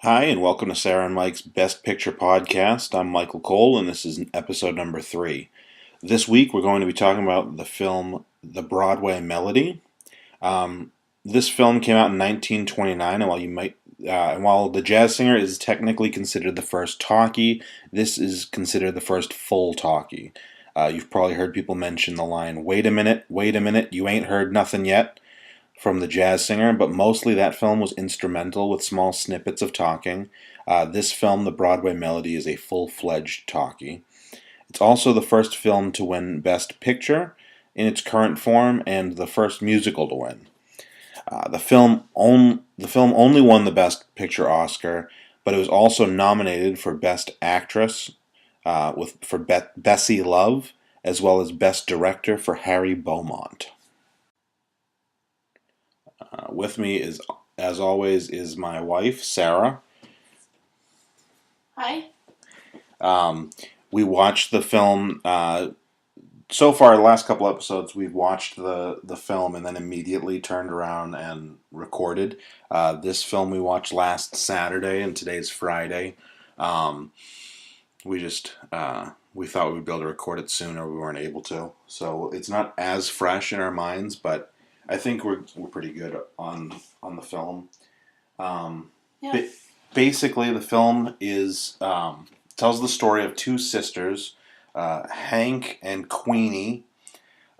Hi, and welcome to Sarah and Mike's Best Picture podcast. I'm Michael Cole, and this is episode number 3. This week, we're going to be talking about the film The Broadway Melody. This film came out in 1929, and while The Jazz Singer is technically considered the first talkie, this is considered the first full talkie. You've probably heard people mention the line, wait a minute, you ain't heard nothing yet," from The Jazz Singer, but mostly that film was instrumental with small snippets of talking. This film, The Broadway Melody, is a full-fledged talkie. It's also the first film to win Best Picture in its current form and the first musical to win. The film only won the Best Picture Oscar, but it was also nominated for Best Actress for Bessie Love, as well as Best Director for Harry Beaumont. With me is, as always, is my wife Sarah. Hi. We watched the film. So far, the last couple episodes, we've watched the film and then immediately turned around and recorded. This film we watched last Saturday, and today's Friday. We just we thought we'd be able to record it sooner. We weren't able to, so it's not as fresh in our minds, but I think we're pretty good on the film. Yeah. Basically, the film is tells the story of two sisters, Hank and Queenie,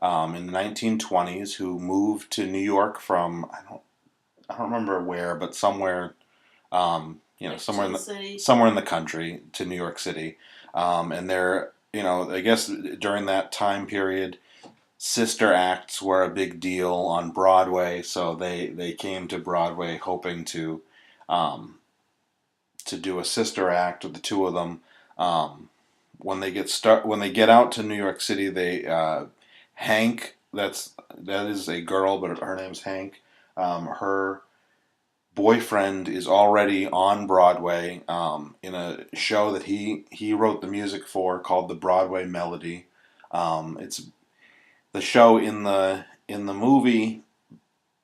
in the 1920s, who moved to New York from I don't remember where, but somewhere somewhere in the country to New York City, and they're I guess during that time period, sister acts were a big deal on Broadway, so they came to Broadway hoping to do a sister act with the two of them. When they get out to New York City, Hank, that is a girl, but her name's Hank. Her boyfriend is already on Broadway in a show that he wrote the music for called The Broadway Melody. It's the show in the movie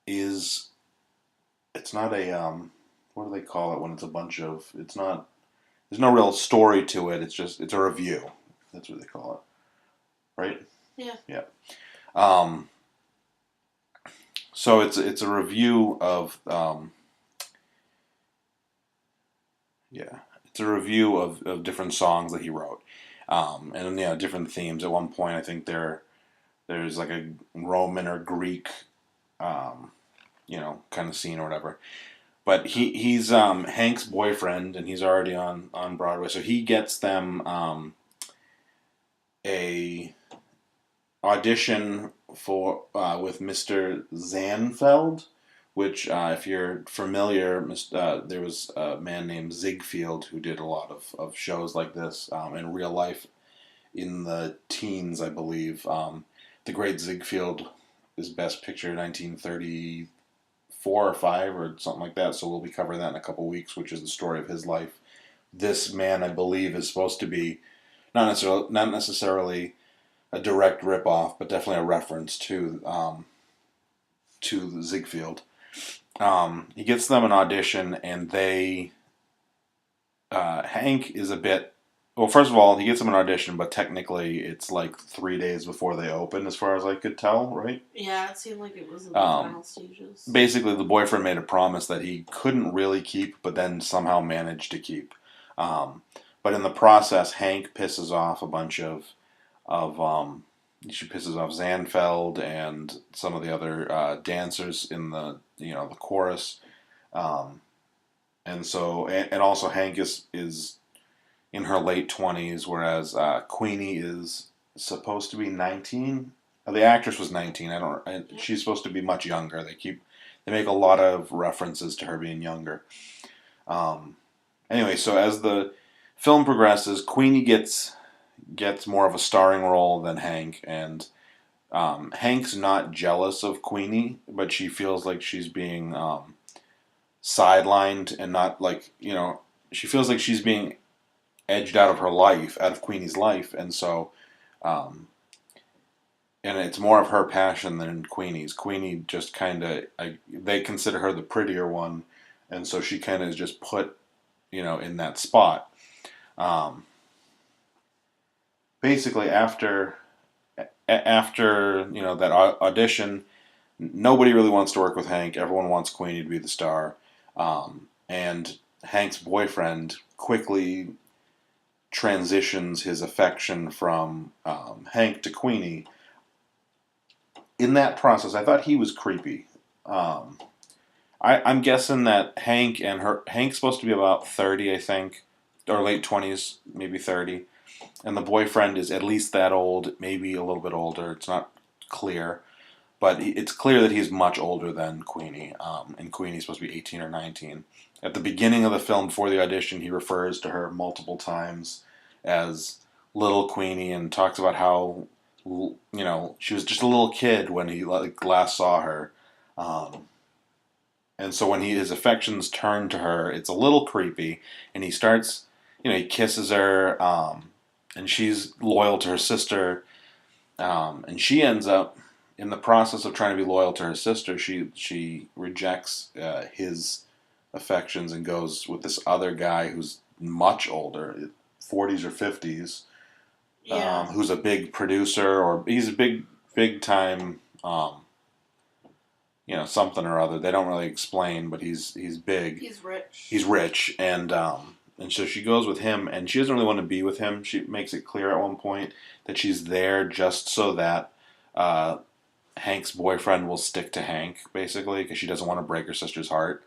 is it's not a what do they call it when it's a bunch of it's not there's no real story to it. It's a review. That's what they call it, right? Yeah. Yeah. So it's a review of it's a review of different songs that he wrote, and different themes. At one point, I think there's like a Roman or Greek, kind of scene or whatever. But he's Hank's boyfriend, and he's already on Broadway, so he gets them a audition for with Mr. Zanfeld, which, if you're familiar, there was a man named Ziegfeld who did a lot of shows like this in real life in the teens, I believe. The Great Ziegfeld is Best Picture 1934 or 5 or something like that, so we'll be covering that in a couple weeks, which is the story of his life. This man, I believe, is supposed to be not necessarily a direct ripoff, but definitely a reference to Ziegfeld. He gets them an audition, and Hank is a bit. Well, first of all, he gets them an audition, but technically it's like 3 days before they open, as far as I could tell, right? Yeah, it seemed like it was in the final stages. Basically, the boyfriend made a promise that he couldn't really keep, but then somehow managed to keep. But in the process, Hank pisses off a bunch she pisses off Zanfeld and some of the other dancers in the the chorus, and also Hank is in her late 20s, whereas Queenie is supposed to be 19. The actress was 19. She's supposed to be much younger. They make a lot of references to her being younger. Anyway, so as the film progresses, Queenie gets more of a starring role than Hank, and Hank's not jealous of Queenie, but she feels like she's being sidelined and not she feels like she's being edged out of Queenie's life, and so and it's more of her passion than Queenie's. Queenie just kind of they consider her the prettier one, and so she kind of is just put in that spot. Um, Basically, after that audition, nobody really wants to work with Hank. Everyone wants Queenie to be the star, and Hank's boyfriend quickly transitions his affection from Hank to Queenie. In that process, I thought he was creepy. Um, I'm guessing that Hank's supposed to be about 30, I think, or late 20s, maybe 30, and the boyfriend is at least that old, maybe a little bit older. It's not clear, but it's clear that he's much older than Queenie, and Queenie's supposed to be 18 or 19. At the beginning of the film, before the audition, he refers to her multiple times as little Queenie and talks about how she was just a little kid when he last saw her. And so when his affections turn to her, it's a little creepy, and he starts, he kisses her, and she's loyal to her sister, and she ends up, in the process of trying to be loyal to her sister, she rejects his affections and goes with this other guy who's much older, 40s or 50s, who's a big producer, or he's a big time. Something or other. They don't really explain, but he's big. He's rich. He's rich, and so she goes with him, and she doesn't really want to be with him. She makes it clear at one point that she's there just so that Hank's boyfriend will stick to Hank, basically, because she doesn't want to break her sister's heart.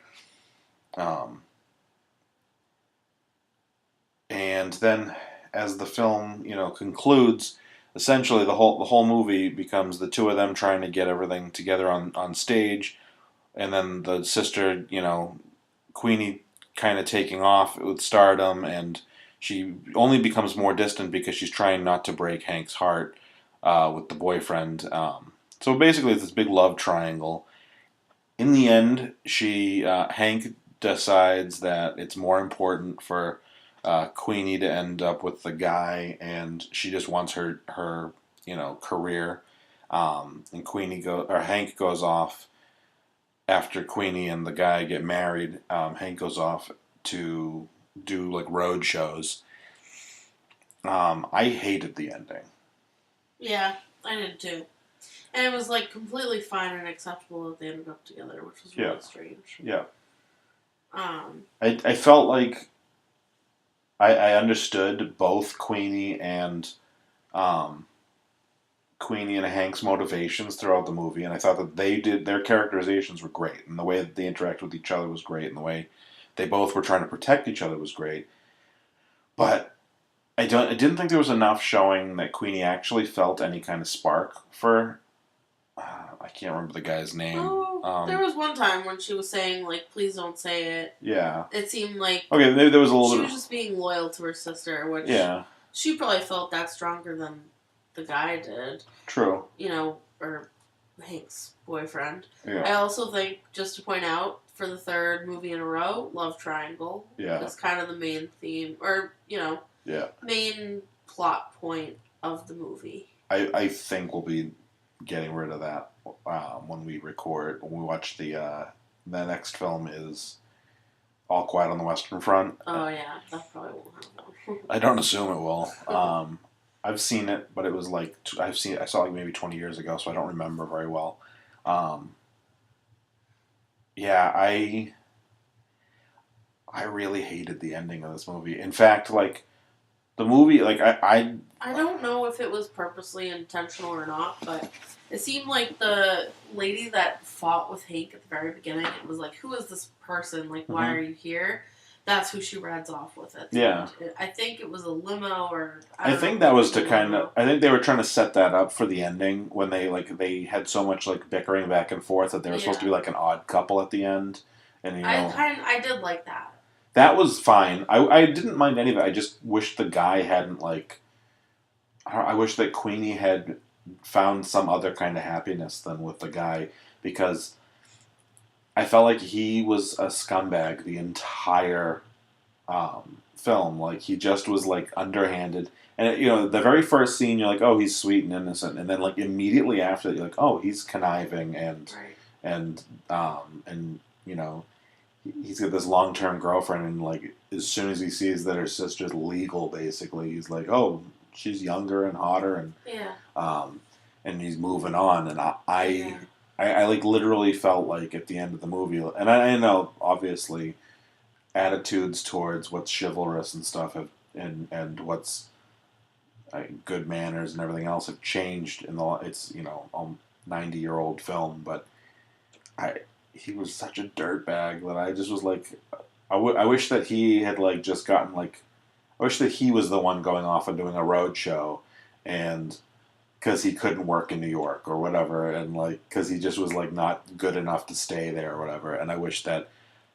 And then, as the film, concludes, essentially the whole movie becomes the two of them trying to get everything together on stage, and then the sister, Queenie, kind of taking off with stardom, and she only becomes more distant because she's trying not to break Hank's heart with the boyfriend. So basically, it's this big love triangle. In the end, Hank decides that it's more important for Queenie to end up with the guy, and she just wants her career. And Hank goes off after Queenie and the guy get married. Hank goes off to do like road shows. I hated the ending. Yeah, I did too. And it was like completely fine and acceptable that they ended up together, which was really strange. Yeah. I felt like I understood both Queenie and Hank's motivations throughout the movie, and I thought that their characterizations were great, and the way that they interact with each other was great, and the way they both were trying to protect each other was great. But I didn't think there was enough showing that Queenie actually felt any kind of spark for. I can't remember the guy's name. Oh, there was one time when she was saying, like, please don't say it. Yeah. It seemed like... Okay, maybe there was a little bit... She was just being loyal to her sister, which... Yeah. She probably felt that stronger than the guy did. True. Or Hank's boyfriend. Yeah. I also think, just to point out, for the third movie in a row, love triangle is kind of the main theme, or, main plot point of the movie. I think we'll be getting rid of that when we watch the next film is All Quiet on the Western Front. Oh yeah, that probably won't happen. I don't assume it will. I've seen it, but it was like I saw it maybe 20 years ago, so I don't remember very well. I really hated the ending of this movie. In fact, like the movie, like I don't know if it was purposely intentional or not, but it seemed like the lady that fought with Hank at the very beginning, it was like, who is this person? Like, why are you here? That's who she rides off with it. Yeah. I think it was a limo, or... I think that was to kind of... I think they were trying to set that up for the ending when they had so much like bickering back and forth that they were supposed to be like an odd couple at the end. And I did like that. That was fine. I didn't mind any of it. I just wish the guy hadn't like... I wish that Queenie had found some other kind of happiness than with the guy, because I felt like he was a scumbag the entire film. Like, he just was like underhanded. And the very first scene, you're like, oh, he's sweet and innocent, and then like immediately after that, you're like, oh, he's conniving and he's got this long-term girlfriend, and like as soon as he sees that her sister's legal, basically, he's like, oh, she's younger and hotter, Yeah. um, and he's moving on. And Yeah. I like literally felt like at the end of the movie, and I know obviously attitudes towards what's chivalrous and stuff have and what's good manners and everything else have changed in the it's 90-year-old film, but I he was such a dirtbag that I just was like, I wish that he had like just gotten like, I wish that he was the one going off and doing a road show, and because he couldn't work in New York or whatever, and like because he just was like not good enough to stay there or whatever. And I wish that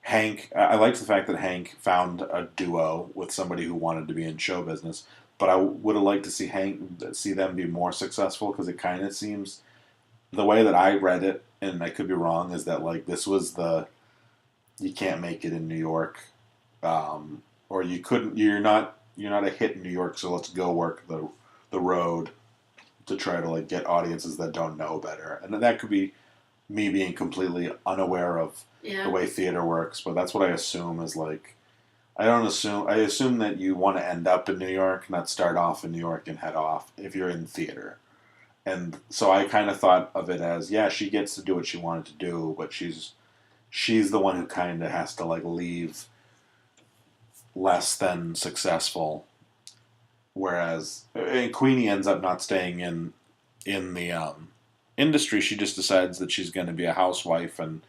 I liked the fact that Hank found a duo with somebody who wanted to be in show business, but I would have liked to see them be more successful, because it kind of seems the way that I read it, and I could be wrong, is that like this was the you can't make it in New York, or you couldn't. You're not a hit in New York, so let's go work the road to try to like get audiences that don't know better. And that could be me being completely unaware of the Yeah. way theater works, but that's what I assume is like. I assume that you want to end up in New York, not start off in New York and head off if you're in theater. And so I kind of thought of it as, yeah, she gets to do what she wanted to do, but she's the one who kind of has to like leave less than successful. Whereas Queenie ends up not staying in the industry. She just decides that she's going to be a housewife, and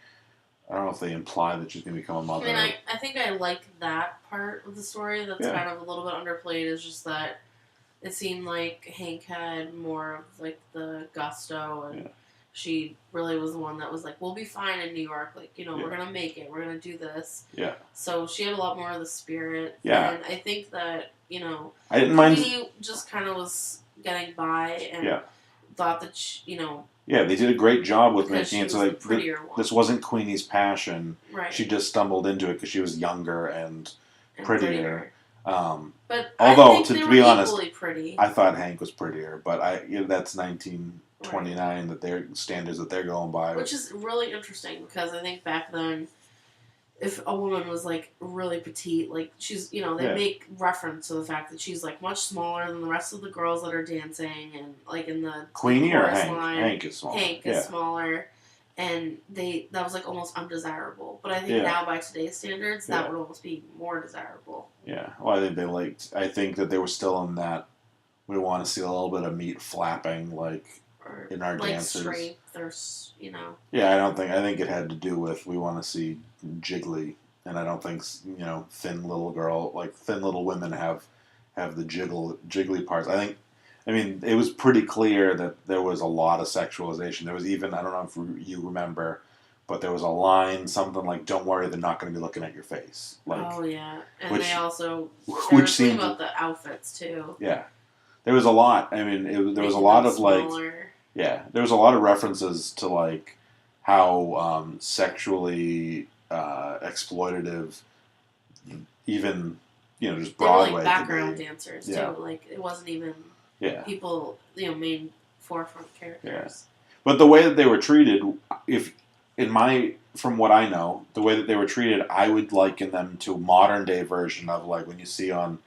I don't know if they imply that she's going to become a I mother. mean, I think I like that part of the story that's Yeah. kind of a little bit underplayed, is just that it seemed like Hank had more of like the gusto, and Yeah. she really was the one that was like, we'll be fine in New York, like, Yeah. we're gonna make it, we're gonna do this. Yeah. So she had a lot more of the spirit. Yeah. And I think that, I didn't mind. Queenie just kind of was getting by and Yeah. thought that she, Yeah, they did a great job with because making she it was so the like prettier one. this wasn't Queenie's passion. Right. She just stumbled into it because she was younger and prettier. But Although, I think to be honest, pretty. I thought Hank was prettier, but that's 1929 that their standards that they're going by. Which is really interesting, because I think back then, if a woman was like really petite, like she's, they make reference to the fact that she's like much smaller than the rest of the girls that are dancing, and like in the Queenie or chorus Hank? line, Hank is smaller. Hank is smaller, and that was like almost undesirable. But I think now by today's standards, that would almost be more desirable. Yeah, well, I think that they were still in that. We want to see a little bit of meat flapping, like Or in our like dancers. strength, or Yeah, I think it had to do with we want to see jiggly, and I don't think thin little women have the jiggly parts. I mean, it was pretty clear that there was a lot of sexualization. There was even, I don't know if you remember, but there was a line, something like, "Don't worry, they're not going to be looking at your face." Like, oh yeah, and which- they also which seemed about the outfits too. Yeah, there was a lot. I mean, there was a lot of like. Yeah, there was a lot of references to like how sexually exploitative, even just Broadway. They were like background dancers Yeah. too. Like it wasn't even people, main forefront characters. Yeah. But the way that they were treated, from what I know, the way that they were treated, I would liken them to a modern day version of like when you see on.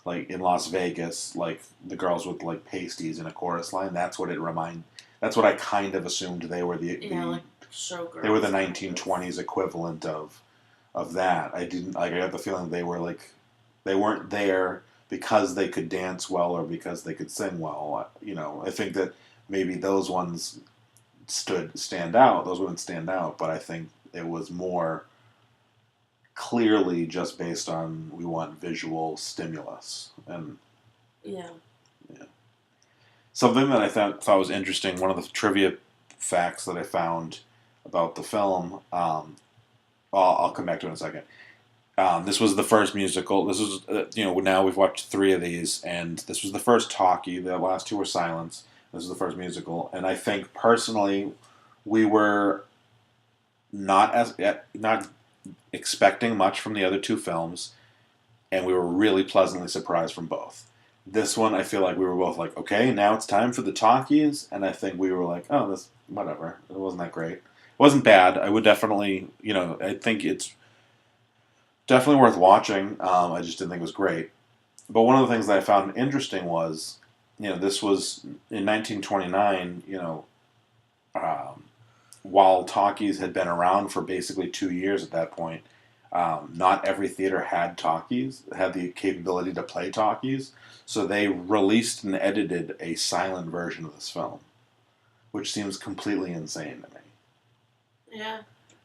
Like in Las Vegas, like the girls with like pasties in a chorus line. That's what I kind of assumed they were like showgirls. They were the 1920s equivalent of that. I got the feeling they weren't there because they could dance well or because they could sing well. I think that maybe those ones stand out. Those women stand out, but I think it was more clearly just based on we want visual stimulus. And something that I thought was interesting, one of the trivia facts that I found about the film, I'll come back to it in a second. This was the first musical. This was, now we've watched 3 of these, and this was the first talkie. The last 2 were silents. This was the first musical, and I think personally, we were not expecting much from the other 2 films, and we were really pleasantly surprised from both. This one, I feel like we were both like, okay, now it's time for the talkies, and I think we were like, oh, whatever. It wasn't that great. It wasn't bad. I would definitely, I think it's Definitely worth watching. I just didn't think it was great. But one of the things that I found interesting was, this was in 1929. Um, while talkies had been around for basically 2 years at that point, not every theater had talkies, had the capability to play talkies. So they released and edited a silent version of this film, which seems completely insane to me. Yeah,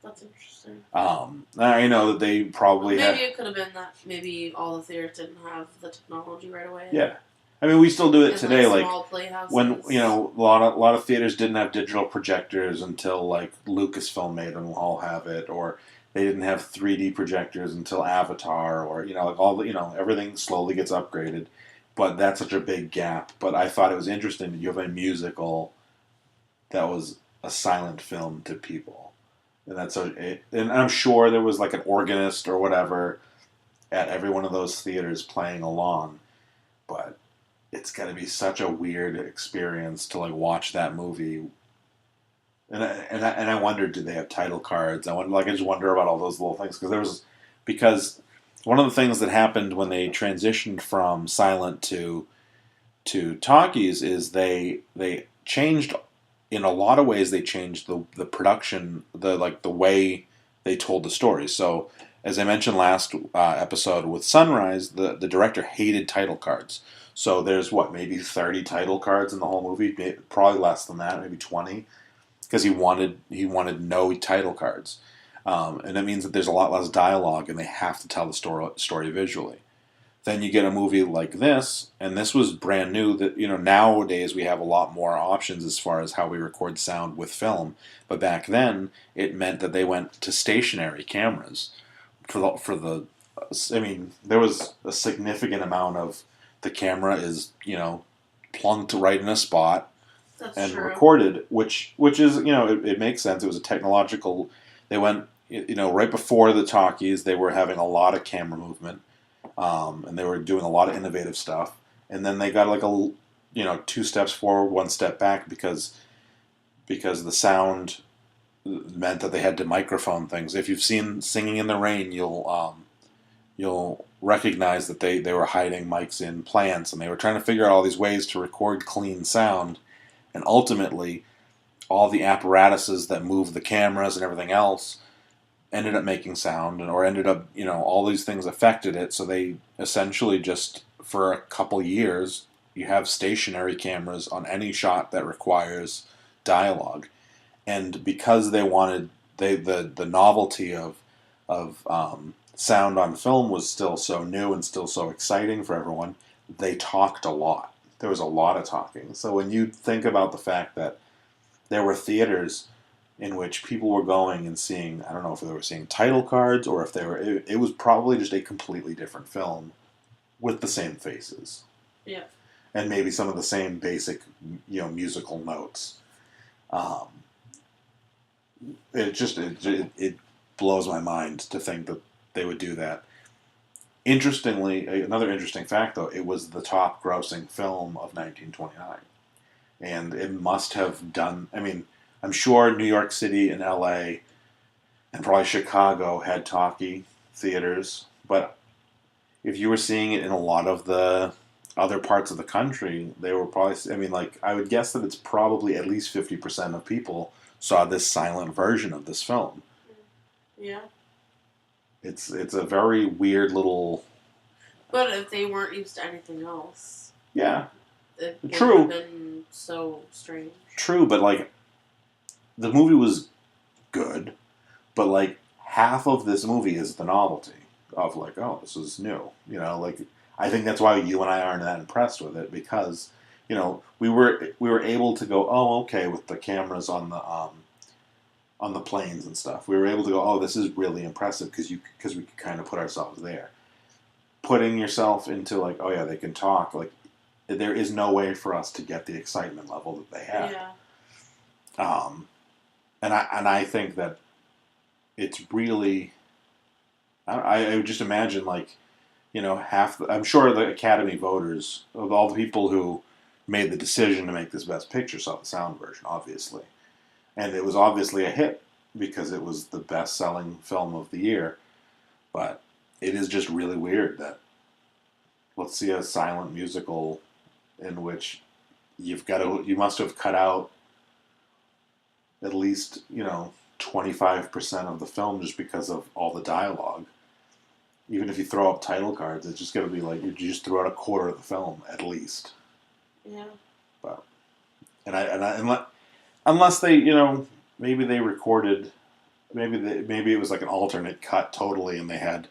that's interesting. I know that they probably maybe it could have been that maybe all the theaters didn't have the technology right away. Yeah, I mean we still do it today. Like small playhouses. When a lot of theaters didn't have digital projectors until like Lucasfilm made them all have it, or they didn't have 3D projectors until Avatar, or like all the everything slowly gets upgraded. But that's such a big gap. But I thought it was interesting that you have a musical that was a silent film to people. And and I'm sure there was like an organist or whatever at every one of those theaters playing along, but it's got to be such a weird experience to like watch that movie. And I wondered, did they have title cards? I just wonder about all those little things because one of the things that happened when they transitioned from silent to talkies is they changed in a lot of ways. They changed the production, the way they told the story. So as I mentioned last episode with Sunrise, the director hated title cards. So there's maybe 30 title cards in the whole movie, probably less than that, maybe 20, because he wanted no title cards, and that means that there's a lot less dialogue, and they have to tell the story visually. Then you get a movie like this, and this was brand new. That nowadays we have a lot more options as far as how we record sound with film, but back then it meant that they went to stationary cameras I mean, there was a significant amount of the camera is plunked right in a spot. That's and true. Recorded, which is it makes sense. It was a technological. They went right before the talkies. They were having a lot of camera movement, and they were doing a lot of innovative stuff. And then they got like a 2 steps forward, 1 step back because the sound meant that they had to microphone things. If you've seen Singing in the Rain, you'll recognize that they were hiding mics in plants, and they were trying to figure out all these ways to record clean sound. And ultimately, all the apparatuses that move the cameras and everything else ended up making sound, or ended up, all these things affected it. So they essentially just, for a couple years, you have stationary cameras on any shot that requires dialogue. And because they wanted the novelty of sound on film was still so new and still so exciting for everyone, they talked a lot. There was a lot of talking. So when you think about the fact that there were theaters in which people were going and seeing, I don't know if they were seeing title cards or if it was probably just a completely different film with the same faces. Yeah. And maybe some of the same basic, musical notes. It blows my mind to think that they would do that. Interestingly, another interesting fact, though, it was the top grossing film of 1929. And it must have done, I mean, I'm sure New York City and LA and probably Chicago had talkie theaters, but if you were seeing it in a lot of the other parts of the country, they were probably, I would guess that it's probably at least 50% of people saw this silent version of this film. Yeah. It's a very weird little. But if they weren't used to anything else. Yeah. It would True. have been so strange. True, but the movie was good, but half of this movie is the novelty of oh, this is new. I think that's why you and I aren't that impressed with it, because we were able to go, oh, okay, with the cameras on the planes and stuff. We were able to go, oh, this is really impressive because we could kind of put ourselves there. Putting yourself into oh yeah, they can talk. There is no way for us to get the excitement level that they have. Yeah. And I think that it's really. I would just imagine I'm sure the Academy voters of all the people who made the decision to make this Best Picture saw the sound version, obviously. And it was obviously a hit because it was the best-selling film of the year. But it is just really weird that let's see a silent musical in which you must have cut out at least 25% of the film just because of all the dialogue. Even if you throw up title cards, it's just going to be like you just throw out a quarter of the film at least. Yeah. But unless they maybe they recorded maybe it was like an alternate cut totally and they had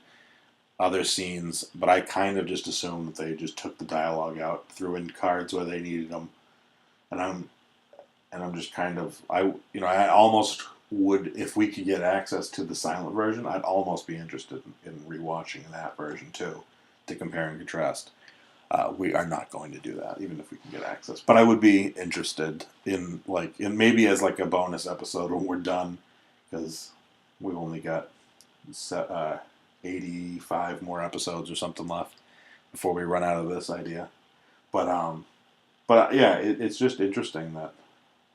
other scenes, but I kind of just assumed that they just took the dialogue out, threw in cards where they needed them, and I'm just kind of I almost would, if we could get access to the silent version, I'd almost be interested in rewatching that version too, to compare and contrast. We are not going to do that, even if we can get access. But I would be interested in maybe as like a bonus episode when we're done, because we've only got 85 more episodes or something left before we run out of this idea. But yeah, it's just interesting that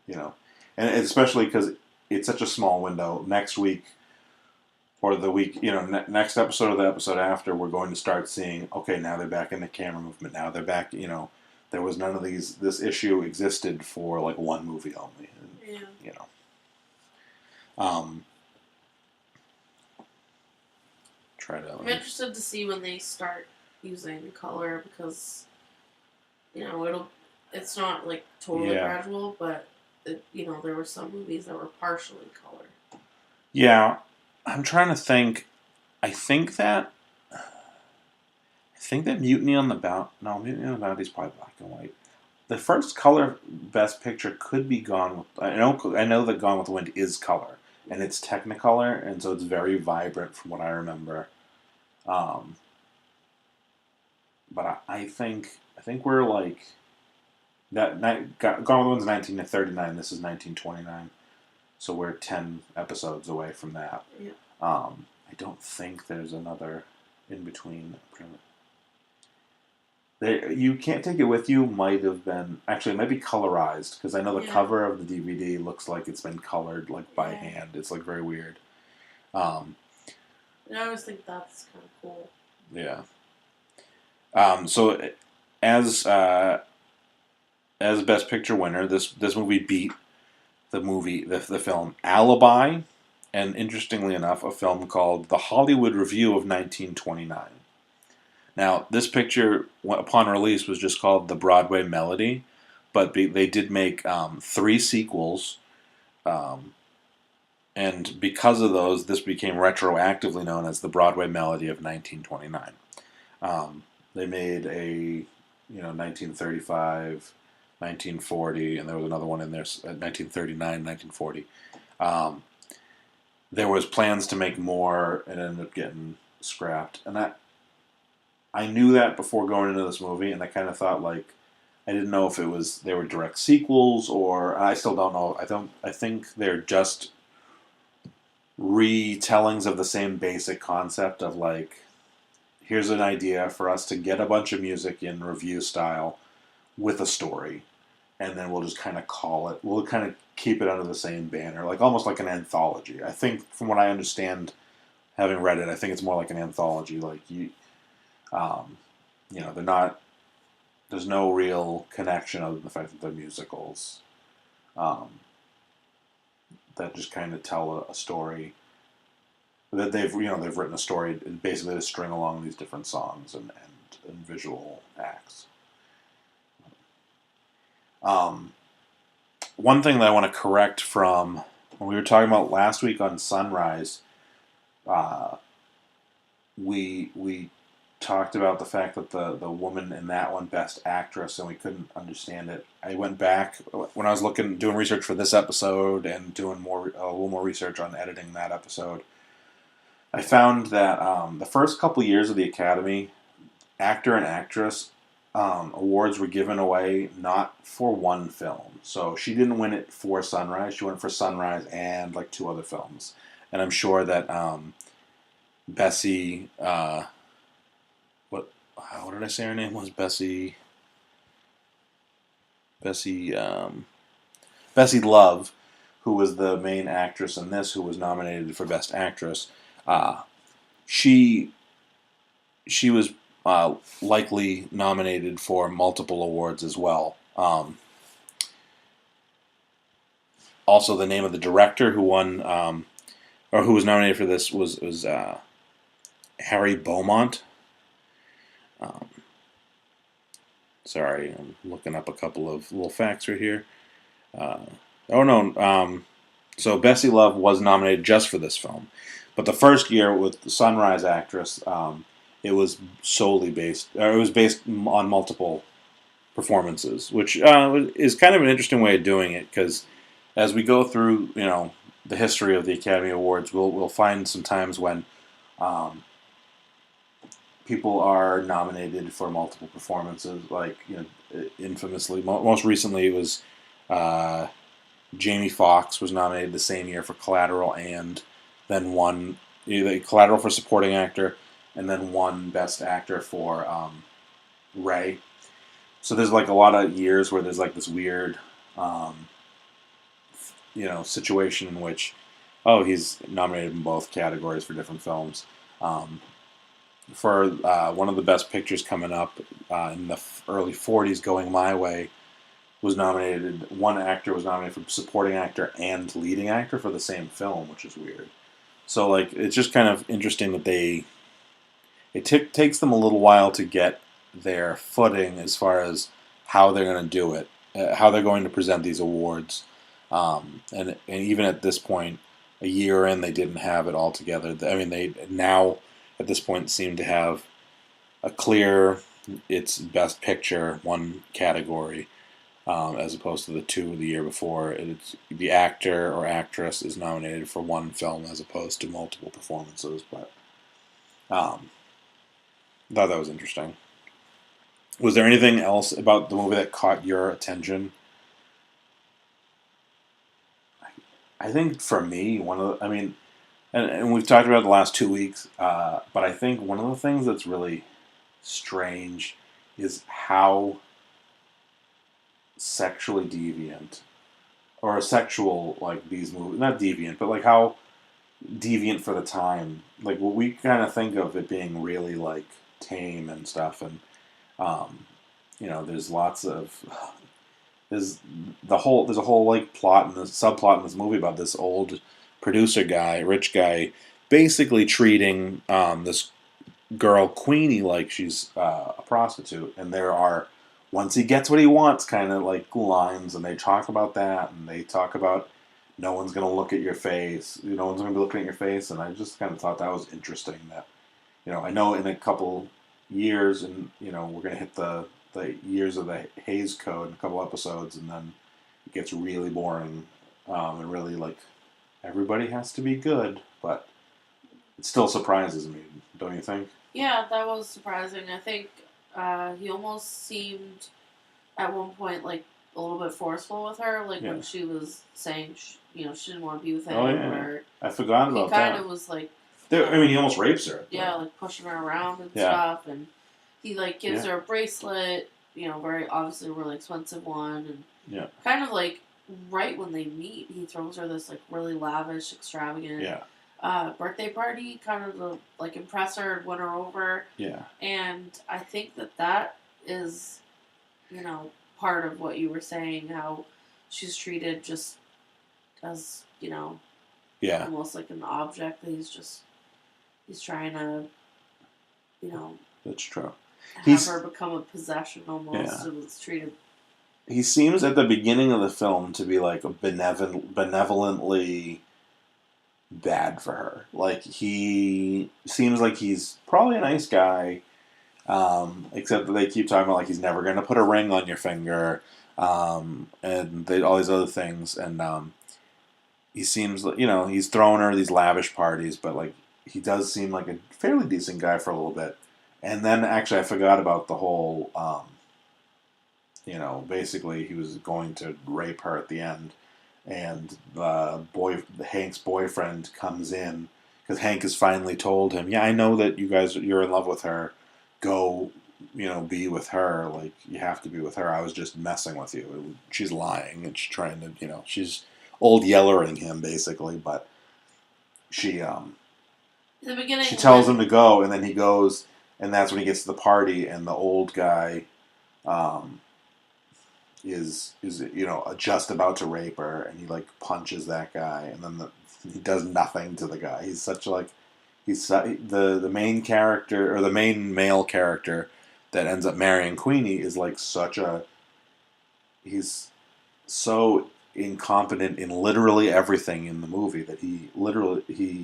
and especially because it's such a small window. Next week or the week, next episode or the episode after, we're going to start seeing, okay, now they're back in the camera movement. Now they're back, there was none of these, this issue existed for like one movie only. And, yeah. I'm interested to see when they start using color because, it's not like totally gradual, but, there were some movies that were partially color. Yeah. I'm trying to think. I think that Mutiny on the Bounty is probably black and white. The first color Best Picture could be Gone with. I know that Gone with the Wind is color, and it's Technicolor, and so it's very vibrant from what I remember. But I think we're like that. Gone with the Wind's 1939. This is 1929. So we're 10 episodes away from that. Yeah. I don't think there's another in between. You Can't Take It With You might have been... Actually, it might be colorized, because I know the cover of the DVD looks like it's been colored by hand. It's like very weird. I always think that's kind of cool. Yeah. So as Best Picture winner, this movie beat the film Alibi, and interestingly enough, a film called The Hollywood Review of 1929. Now, this picture, upon release, was just called The Broadway Melody, but they did make 3 sequels, and because of those, this became retroactively known as The Broadway Melody of 1929. They made a 1935, 1940, and there was another one in there, 1939, 1940. There was plans to make more, and ended up getting scrapped. And I knew that before going into this movie, and I kind of thought I didn't know if they were direct sequels, or I still don't know. I think they're just retellings of the same basic concept of here's an idea for us to get a bunch of music in review style with a story, and then we'll just kind of we'll kind of keep it under the same banner, almost like an anthology. I think, from what I understand, having read it, I think it's more like an anthology. They're not. There's no real connection other than the fact that they're musicals. That just kind of tell a story. That they've written a story basically to string along these different songs and visual acts. One thing that I want to correct from when we were talking about last week on Sunrise, we talked about the fact that the woman in that one, Best Actress, and we couldn't understand it. I went back when I was doing research for this episode and doing a little more research on editing that episode. I found that the first couple years of the Academy, actor and actress awards were given away not for one film. So she didn't win it for Sunrise. She went for Sunrise and 2 other films. And I'm sure that Bessie, what did I say her name was? Bessie Love, who was the main actress in this, who was nominated for Best Actress. She she was likely nominated for multiple awards as well. Also, the name of the director who won or who was nominated for this was Harry Beaumont. Um, Sorry, I'm looking up a couple of little facts right here. Uh, oh no, so Bessie Love was nominated just for this film, but the first year with the Sunrise Actress, it was solely based. Or it was based on multiple performances, which is kind of an interesting way of doing it because as we go through, the history of the Academy Awards, we'll find some times when um, people are nominated for multiple performances. Like infamously, most recently it was Jamie Foxx was nominated the same year for Collateral and then won either Collateral for supporting actor and then won Best Actor for Ray. So there's like a lot of years where there's like this weird, situation in which, he's nominated in both categories for different films. For one of the best pictures coming up in the early '40s, Going My Way, was nominated. One actor was nominated for supporting actor and leading actor for the same film, which is weird. So like, it's just kind of interesting that takes them a little while to get their footing as far as how they're going to do it, how they're going to present these awards, and even at this point, a year in, they didn't have it all together. I mean, they now at this point seem to have a clear, it's Best Picture one category, as opposed to the two the year before. It's the actor or actress is nominated for one film as opposed to multiple performances. But I thought that was interesting. Was there anything else about the movie that caught your attention? I think for me, and we've talked about it the last 2 weeks, but I think one of the things that's really strange is how sexually deviant, or sexual, like these movies, not deviant, but like how deviant for the time, like what we kind of think of it being really like tame and stuff, and there's lots of there's there's a whole like plot and the subplot in this movie about this old producer guy, rich guy, basically treating this girl Queenie like she's a prostitute, and there are, once he gets what he wants, kind of like lines, and they talk about that, and they talk about no one's gonna look at your face, no one's gonna be looking at your face, and I just kind of thought that was interesting. That I know in a couple years, and we're gonna hit the years of the Hays Code in a couple episodes, and then it gets really boring, and really like everybody has to be good, but it still surprises me, don't you think? Yeah, that was surprising. I think he almost seemed at one point like a little bit forceful with her, like when she was saying she didn't want to be with him. Oh yeah, or I forgot about that. He kind of was like, he almost rapes her. Yeah, like pushing her around and stuff, and he like gives her a bracelet, very obviously a really expensive one, and kind of like right when they meet, he throws her this like really lavish, extravagant birthday party, kind of to like impress her and win her over. Yeah. And I think that is, part of what you were saying, how she's treated just as, almost like an object that he's trying to, That's true. Have her become a possession almost. Yeah. It was treated. He seems at the beginning of the film to be like benevolently bad for her. Like, he seems like he's probably a nice guy, except that they keep talking about like he's never going to put a ring on your finger, and all these other things. And he seems like, he's throwing her these lavish parties, but like he does seem like a fairly decent guy for a little bit. And then actually I forgot about the whole, basically he was going to rape her at the end. And Hank's boyfriend comes in because Hank has finally told him, "Yeah, I know that you're in love with her. Go, be with her. Like, you have to be with her. I was just messing with you. She's lying, and she's trying to, she's old yellering him basically. But she, in the beginning, she tells him to go, and then he goes, and that's when he gets to the party, and the old guy um, is just about to rape her, and he like punches that guy, and then he does nothing to the guy. He's such like the main character, or the main male character that ends up marrying Queenie, is like such a he's so incompetent in literally everything in the movie that he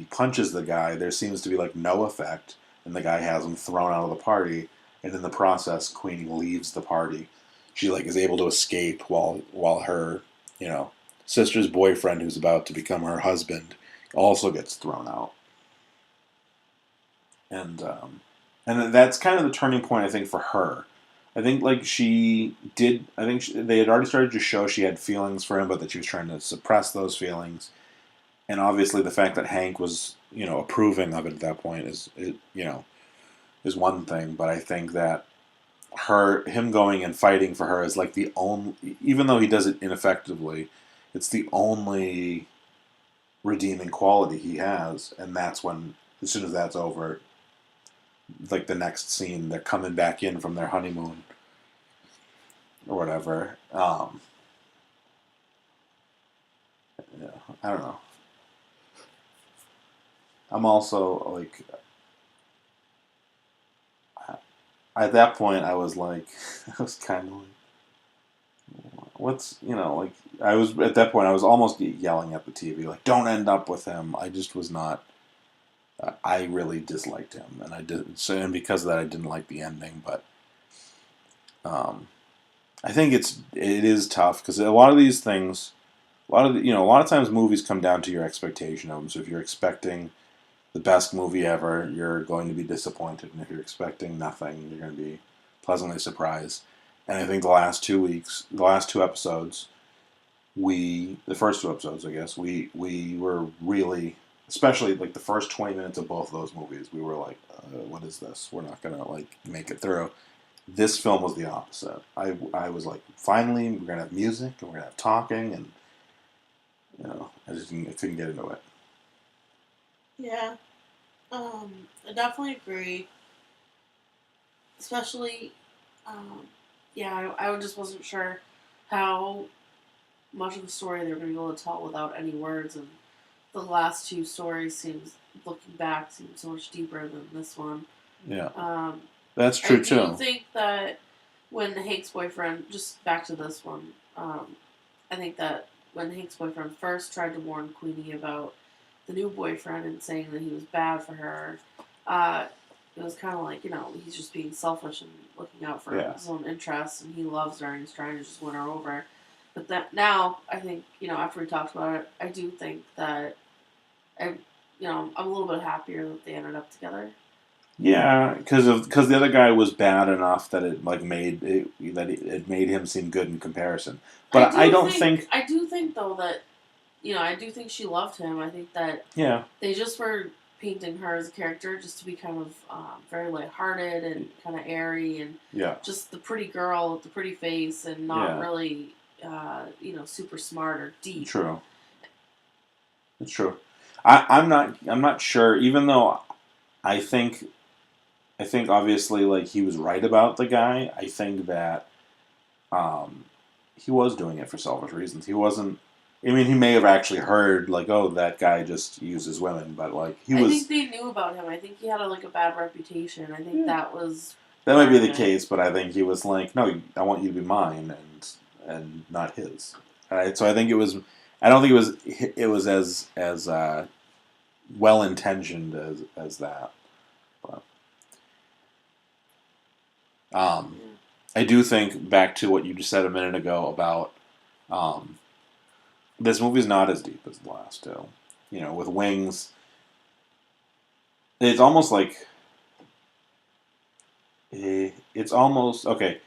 punches the guy. There seems to be like no effect, and the guy has him thrown out of the party. And in the process, Queenie leaves the party. She like is able to escape while her sister's boyfriend, who's about to become her husband, also gets thrown out. And that's kind of the turning point, I think, for her. I think like she did. I think they had already started to show she had feelings for him, but that she was trying to suppress those feelings. And obviously, the fact that Hank was approving of it at that point is one thing. But I think that him going and fighting for her is like the only, even though he does it ineffectively, it's the only redeeming quality he has. And that's when, as soon as that's over, like the next scene, they're coming back in from their honeymoon or whatever. Yeah, I don't know. I'm also like, at that point, I was like, I was kind of like, what's like, I was at that point, I was almost yelling at the TV, like, don't end up with him. I just was not. I really disliked him, and I did. So, and because of that, I didn't like the ending. But I think it is tough because a lot of these things, a lot of times movies come down to your expectation of them. So if you're expecting the best movie ever, you're going to be disappointed, and if you're expecting nothing, you're going to be pleasantly surprised. And I think the last 2 weeks, the last two episodes, the first two episodes, I guess, we were really, especially like the first 20 minutes of both of those movies, we were like, what is this? We're not gonna like make it through. This film was the opposite. I was like, finally, we're gonna have music and we're gonna have talking, and I couldn't get into it. Yeah, I definitely agree. Especially, yeah, I just wasn't sure how much of the story they were going to be able to tell without any words, and the last two stories looking back, seems so much deeper than this one. Yeah, that's true too. I do think that when Hank's boyfriend, just back to this one, I think that when Hank's boyfriend first tried to warn Queenie about the new boyfriend and saying that he was bad for her, it was kind of like, he's just being selfish and looking out for his own interests, and he loves her and he's trying to just win her over. But that now, I think, after we talked about it, I do think that I'm a little bit happier that they ended up together. Yeah, because the other guy was bad enough that it like it made him seem good in comparison. But I do think though that I do think she loved him. I think that they just were painting her as a character just to be kind of very lighthearted and kind of airy and just the pretty girl with the pretty face and not really super smart or deep. True. It's true. I'm not sure. Even though I think obviously like he was right about the guy. I think that he was doing it for selfish reasons. He wasn't. I mean, he may have actually heard like, oh, that guy just uses women, but like I think they knew about him. I think he had a bad reputation. I think that was. That might be the case, but I think he was like, no, I want you to be mine and not his. Right? So I think it was. I don't think it was as well intentioned as that. But I do think back to what you just said a minute ago about this movie's not as deep as the last two. With Wings, it's almost like it's almost okay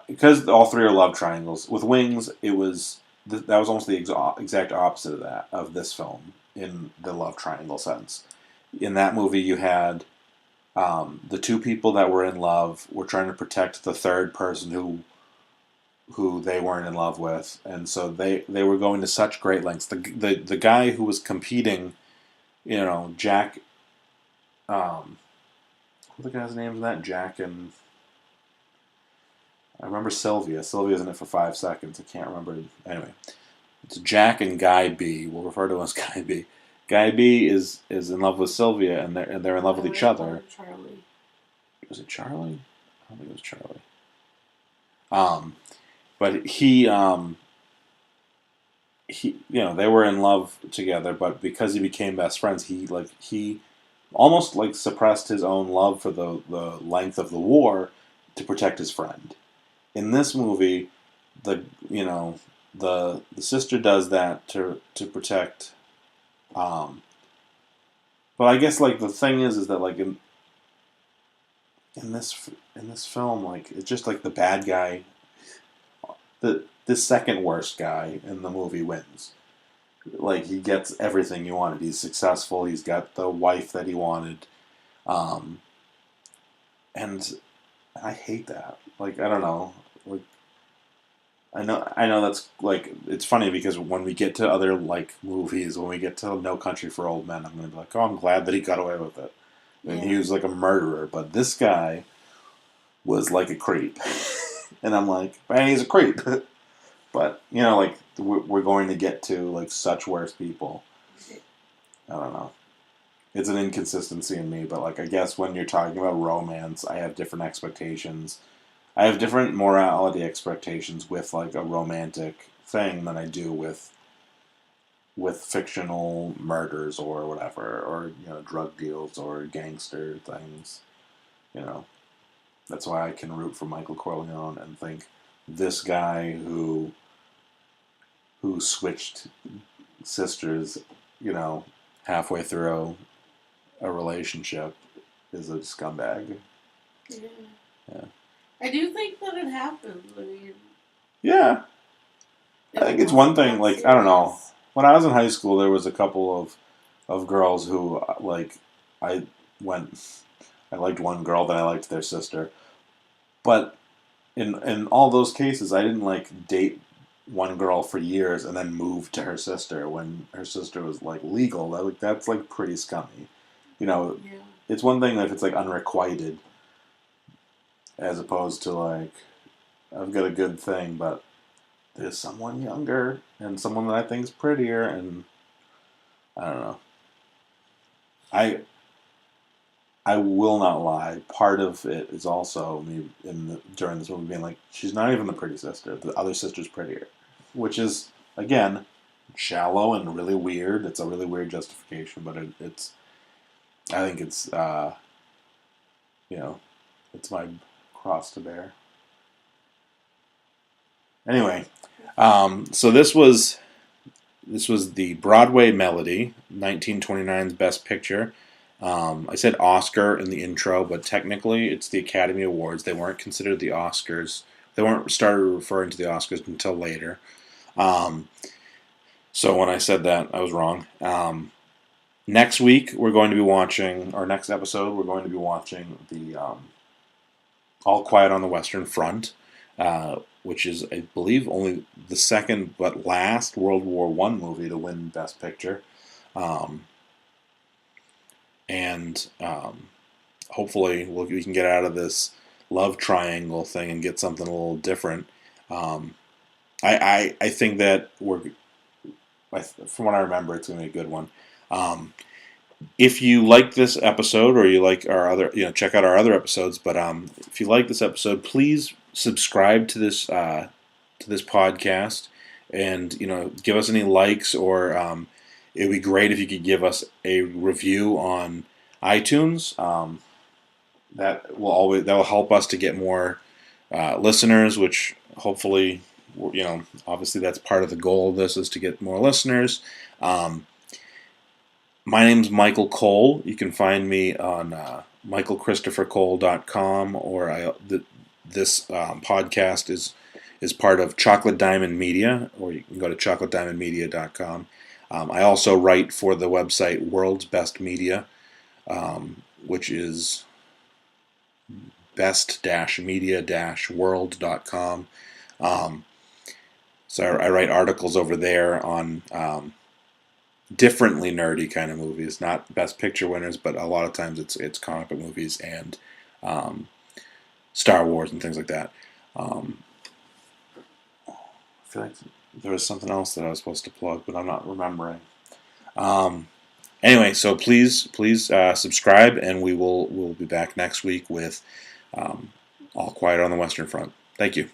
because all three are love triangles. With Wings, it was that was almost the exact opposite of this film in the love triangle sense. In that movie, you had the two people that were in love were trying to protect the third person who they weren't in love with, and so they were going to such great lengths. The guy who was competing, Jack, who what are the guys' names in that? Jack and I remember Sylvia. Sylvia's in it for 5 seconds. I can't remember. Anyway, it's Jack and Guy B. We'll refer to him as Guy B. Guy B is in love with Sylvia, and they're in love with each other. Charlie. Was it Charlie? I don't think it was Charlie. But he, they were in love together, but because he became best friends, he almost like suppressed his own love for the length of the war to protect his friend. In this movie, the sister does that to protect. But I guess like the thing is that like in this film, like it's just like the bad guy, the second worst guy in the movie wins. Like he gets everything he wanted. He's successful. He's got the wife that he wanted, and I hate that. Like I don't know. Like I know that's like it's funny because when we get to other like movies, when we get to No Country for Old Men, I'm gonna be like, oh, I'm glad that he got away with it. And he was like a murderer, but this guy was like a creep, and I'm like, man, he's a creep. But like we're going to get to like such worse people. I don't know. It's an inconsistency in me, but like I guess when you're talking about romance, I have different expectations. I have different morality expectations with like a romantic thing than I do with fictional murders or whatever, or drug deals or gangster things. That's why I can root for Michael Corleone and think this guy who switched sisters, halfway through a relationship is a scumbag. Yeah. I do think that it happens. I mean, yeah. I think it's one thing. Like I don't know. When I was in high school, there was a couple of girls who like I liked one girl, then I liked their sister. But in all those cases, I didn't like date one girl for years and then move to her sister when her sister was like legal. That's like pretty scummy. It's one thing if it's like unrequited, as opposed to like I've got a good thing, but there's someone younger and someone that I think is prettier, and I don't know. I will not lie. Part of it is also me during this movie being like, she's not even the pretty sister. The other sister's prettier, which is again shallow and really weird. It's a really weird justification, but it's. I think it's it's my cross to bear. Anyway, so this was the Broadway Melody, 1929's Best Picture. I said Oscar in the intro, but technically it's the Academy Awards. They weren't considered the Oscars. They weren't started referring to the Oscars until later. So when I said that, I was wrong. Next week, we're going to be watching, or next episode, we're going to be watching the All Quiet on the Western Front, which is, I believe, only the second but last World War I movie to win Best Picture. And hopefully we can get out of this love triangle thing and get something a little different. I think that from what I remember, it's going to be a good one. If you like this episode or you like our other, check out our other episodes. But if you like this episode, please subscribe to this podcast, and give us any likes, or it would be great if you could give us a review on iTunes. That will help us to get more listeners, which hopefully, obviously that's part of the goal of this is to get more listeners. My name's Michael Cole. You can find me on michaelchristophercole.com, or this podcast is part of Chocolate Diamond Media, or you can go to chocolatediamondmedia.com. I also write for the website World's Best Media, which is best-media-world.com. So I write articles over there on differently nerdy kind of movies, not Best Picture winners, but a lot of times it's comic book movies and um, Star Wars and things like that. I feel like there was something else that I was supposed to plug, but I'm not remembering. Um, anyway, so please subscribe, and we'll be back next week with All Quiet on the Western Front. Thank you.